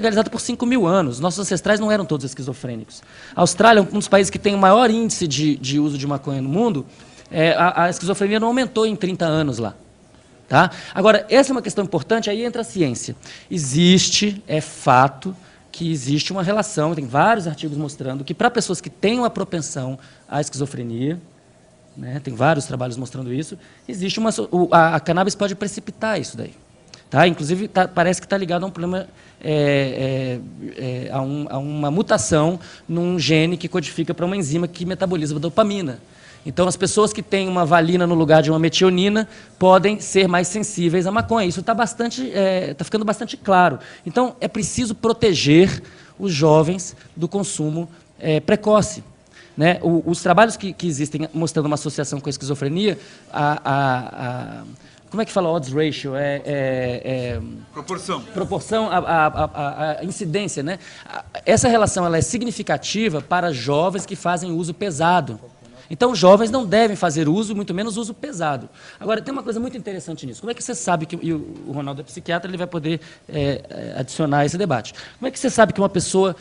legalizada por 5.000 anos. Nossos ancestrais não eram todos esquizofrênicos. A Austrália, um dos países que tem o maior índice de uso de maconha no mundo, a esquizofrenia não aumentou em 30 anos lá. Tá? Agora, essa é uma questão importante, aí entra a ciência. Existe, é fato, que existe uma relação, tem vários artigos mostrando que para pessoas que têm uma propensão à esquizofrenia, né, tem vários trabalhos mostrando isso, existe a cannabis pode precipitar isso daí. Tá? Inclusive, parece que está ligado a um problema, a uma mutação num gene que codifica para uma enzima que metaboliza a dopamina. Então, as pessoas que têm uma valina no lugar de uma metionina podem ser mais sensíveis à maconha. Isso está ficando bastante claro. Então, é preciso proteger os jovens do consumo precoce. Né? Os trabalhos que existem mostrando uma associação com a esquizofrenia, como é que fala odds ratio? Proporção à incidência. Né? Essa relação ela é significativa para jovens que fazem uso pesado. Então, jovens não devem fazer uso, muito menos uso pesado. Agora, tem uma coisa muito interessante nisso. Como é que você sabe que... E o Ronaldo é psiquiatra, ele vai poder adicionar esse debate. Como é que você sabe que uma pessoa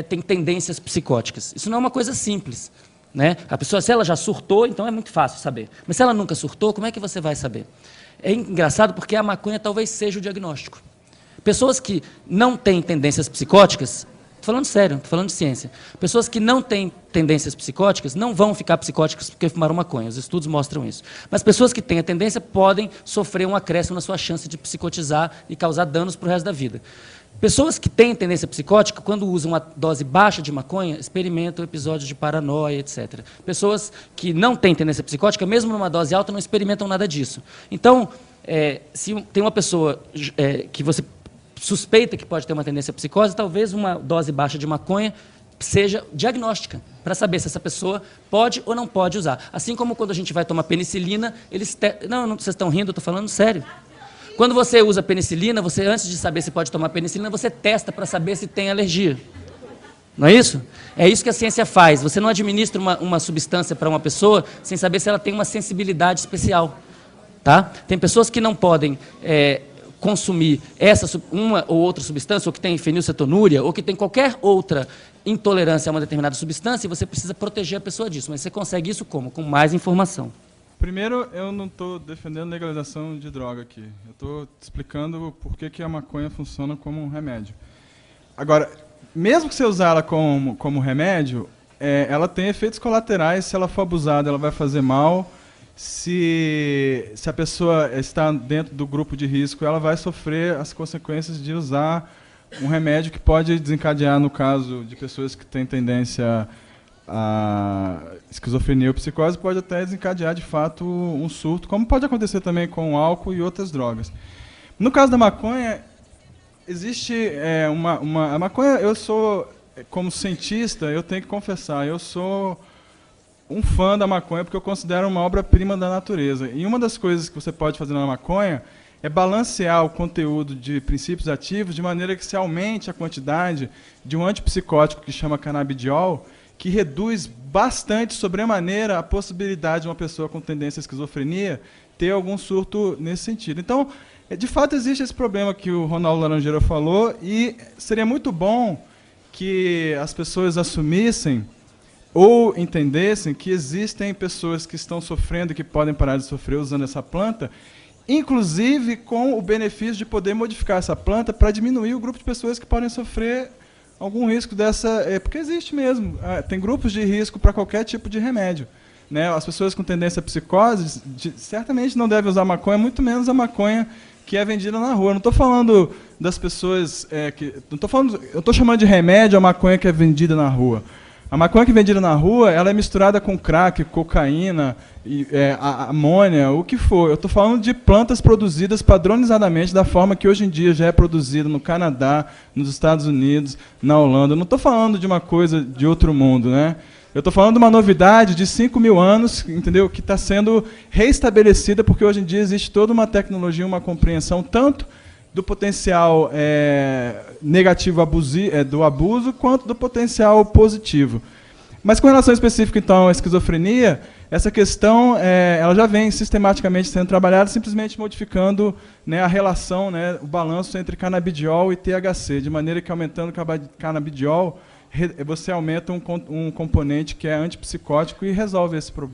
tem tendências psicóticas? Isso não é uma coisa simples. Né? A pessoa, se ela já surtou, então é muito fácil saber. Mas se ela nunca surtou, como é que você vai saber? É engraçado porque a maconha talvez seja o diagnóstico. Pessoas que não têm tendências psicóticas... Estou falando sério, estou falando de ciência. Pessoas que não têm tendências psicóticas não vão ficar psicóticas porque fumaram maconha. Os estudos mostram isso. Mas pessoas que têm a tendência podem sofrer um acréscimo na sua chance de psicotizar e causar danos para o resto da vida. Pessoas que têm tendência psicótica, quando usam uma dose baixa de maconha, experimentam episódios de paranoia, etc. Pessoas que não têm tendência psicótica, mesmo numa dose alta, não experimentam nada disso. Então, se tem uma pessoa que você suspeita que pode ter uma tendência à psicose, talvez uma dose baixa de maconha seja diagnóstica, para saber se essa pessoa pode ou não pode usar. Assim como quando a gente vai tomar penicilina, não, vocês estão rindo, eu estou falando sério. Quando você usa penicilina, você, antes de saber se pode tomar penicilina, você testa para saber se tem alergia. Não é isso? É isso que a ciência faz. Você não administra uma substância para uma pessoa sem saber se ela tem uma sensibilidade especial. Tá? Tem pessoas que não podem... consumir uma ou outra substância, ou que tem fenilcetonúria, ou que tem qualquer outra intolerância a uma determinada substância, e você precisa proteger a pessoa disso. Mas você consegue isso como? Com mais informação. Primeiro, eu não estou defendendo legalização de droga aqui. Eu estou explicando por que a maconha funciona como um remédio. Agora, mesmo que você usar ela como remédio, ela tem efeitos colaterais. Se ela for abusada, ela vai fazer mal. Se a pessoa está dentro do grupo de risco, ela vai sofrer as consequências de usar um remédio que pode desencadear, no caso de pessoas que têm tendência a esquizofrenia ou psicose, pode até desencadear, de fato, um surto, como pode acontecer também com o álcool e outras drogas. No caso da maconha, existe a maconha, eu sou, como cientista, eu tenho que confessar, eu sou um fã da maconha porque eu considero uma obra-prima da natureza. E uma das coisas que você pode fazer na maconha é balancear o conteúdo de princípios ativos de maneira que se aumente a quantidade de um antipsicótico que chama canabidiol, que reduz bastante, sobremaneira, a possibilidade de uma pessoa com tendência à esquizofrenia ter algum surto nesse sentido. Então, de fato, existe esse problema que o Ronaldo Laranjeira falou, e seria muito bom que as pessoas assumissem ou entendessem que existem pessoas que estão sofrendo e que podem parar de sofrer usando essa planta, inclusive com o benefício de poder modificar essa planta para diminuir o grupo de pessoas que podem sofrer algum risco dessa... porque existe mesmo. Tem grupos de risco para qualquer tipo de remédio. Né? As pessoas com tendência à psicose certamente não devem usar maconha, muito menos a maconha que é vendida na rua. Não estou falando das pessoas... eu estou chamando de remédio a maconha que é vendida na rua. A maconha que é vendida na rua, ela é misturada com crack, cocaína, amônia, o que for. Eu estou falando de plantas produzidas padronizadamente da forma que hoje em dia já é produzida no Canadá, nos Estados Unidos, na Holanda. Eu não estou falando de uma coisa de outro mundo, né? Eu estou falando de uma novidade de 5.000 anos, entendeu? Que está sendo reestabelecida porque hoje em dia existe toda uma tecnologia, uma compreensão tanto do potencial negativo do abuso, quanto do potencial positivo. Mas com relação específica, então, à esquizofrenia, essa questão ela já vem sistematicamente sendo trabalhada, simplesmente modificando, né, a relação, né, o balanço entre canabidiol e THC, de maneira que aumentando o canabidiol, você aumenta um componente que é antipsicótico e resolve esse problema.